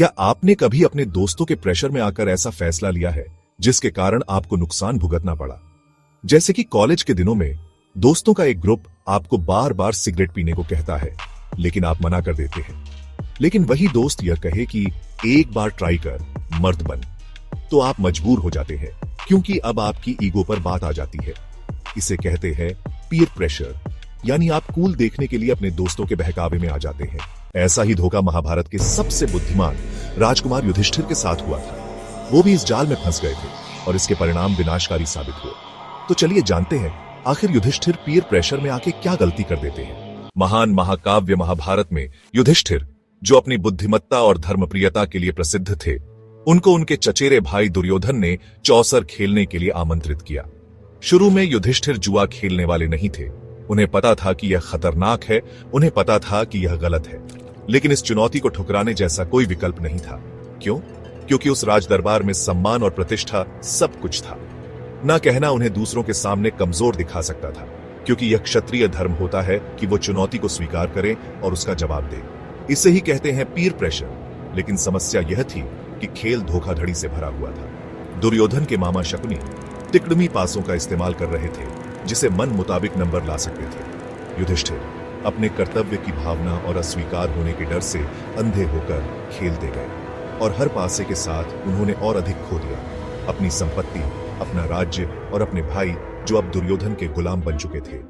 क्या आपने कभी अपने दोस्तों के प्रेशर में आकर ऐसा फैसला लिया है जिसके कारण आपको नुकसान भुगतना पड़ा? जैसे कि कॉलेज के दिनों में दोस्तों का एक ग्रुप आपको बार बार सिगरेट पीने को कहता है, लेकिन आप मना कर देते हैं। लेकिन वही दोस्त यह कहे कि एक बार ट्राई कर, मर्द बन, तो आप मजबूर हो जाते हैं, क्योंकि अब आपकी ईगो पर बात आ जाती है। इसे कहते हैं पीयर प्रेशर, यानी आप कूल देखने के लिए अपने दोस्तों के बहकावे में आ जाते हैं। ऐसा ही धोखा महाभारत के सबसे बुद्धिमान राजकुमार युधिष्ठिर के साथ हुआ था। वो भी इस जाल में फंस गए थे और इसके परिणाम विनाशकारी साबित हुए। तो चलिए जानते हैं आखिर युधिष्ठिर पीयर प्रेशर में आके क्या गलती कर देते हैं। महान महाकाव्य महाभारत में युधिष्ठिर, जो अपनी बुद्धिमत्ता और धर्मप्रियता के लिए प्रसिद्ध थे, उनको उनके चचेरे भाई दुर्योधन ने चौसर खेलने के लिए आमंत्रित किया। शुरू में युधिष्ठिर जुआ खेलने वाले नहीं थे। उन्हें पता था कि यह खतरनाक है, उन्हें पता था कि यह गलत है, लेकिन इस चुनौती को ठुकराने जैसा कोई विकल्प नहीं था। क्यों? क्योंकि उस राजदरबार में सम्मान और प्रतिष्ठा सब कुछ था। ना कहना उन्हें दूसरों के सामने कमजोर दिखा सकता था, क्योंकि यह क्षत्रिय धर्म होता है कि वो चुनौती को स्वीकार करें और उसका जवाब दें। इसे ही कहते हैं पीयर प्रेशर। लेकिन समस्या यह थी कि खेल धोखाधड़ी से भरा हुआ था। दुर्योधन के मामा शकुनी तिकड़मी पासों का इस्तेमाल कर रहे थे, जिसे मन मुताबिक नंबर ला सकते थे। युधिष्ठिर अपने कर्तव्य की भावना और अस्वीकार होने के डर से अंधे होकर खेलते गए, और हर पासे के साथ उन्होंने और अधिक खो दिया, अपनी संपत्ति, अपना राज्य और अपने भाई, जो अब दुर्योधन के गुलाम बन चुके थे।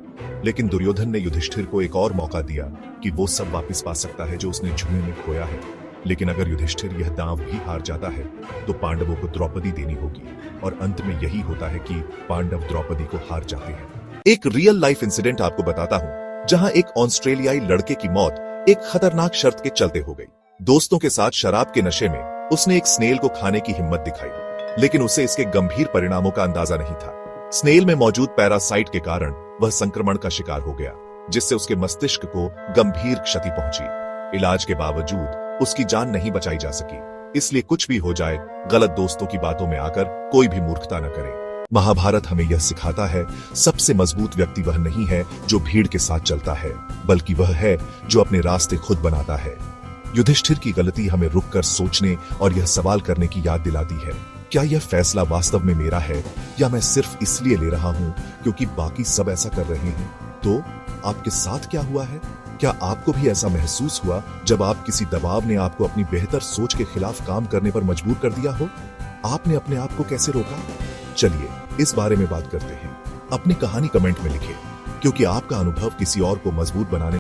लेकिन दुर्योधन ने युधिष्ठिर को एक और मौका दिया कि वो सब वापस पा सकता है जो उसने जुए में खोया है। लेकिन अगर युधिष्ठिर यह दांव भी हार जाता है तो पांडवों को द्रौपदी देनी होगी, और अंत में यही होता है कि पांडव द्रौपदी को हार जाते हैं। एक रियल लाइफ इंसिडेंट आपको बताता हूं, जहां एक ऑस्ट्रेलियाई लड़के की मौत एक खतरनाक शर्त के चलते हो गई। दोस्तों के साथ शराब के नशे में उसने एक स्नेल को खाने की हिम्मत दिखाई, लेकिन उसे इसके गंभीर परिणामों का अंदाजा नहीं था। स्नेल में मौजूद पैरासाइट के कारण वह संक्रमण का शिकार हो गया, जिससे उसके मस्तिष्क को गंभीर क्षति पहुंची। इलाज के बावजूद उसकी जान नहीं बचाई जा सकी। इसलिए कुछ भी हो जाए, गलत दोस्तों की बातों में आकर कोई भी मूर्खता न करे। महाभारत हमें यह सिखाता है, सबसे मजबूत व्यक्ति वह नहीं है जो भीड़ के साथ चलता है, बल्कि वह है जो अपने रास्ते खुद बनाता है। युधिष्ठिर की गलती हमें रुककर सोचने और यह सवाल करने की याद दिलाती है, क्या यह फैसला वास्तव में मेरा है, या मैं सिर्फ इसलिए ले रहा हूं क्योंकि बाकी सब ऐसा कर रहे हैं? तो आपके साथ क्या हुआ है? क्या आपको भी ऐसा महसूस हुआ जब आप किसी दबाव ने आपको अपनी बेहतर सोच के खिलाफ काम करने पर मजबूर कर दिया हो? आपने अपने आप को कैसे रोका? चलिए इस बारे में बात करते हैं। अपनी कहानी कमेंट में लिखें, क्योंकि आपका अनुभव किसी और को मजबूत बनाने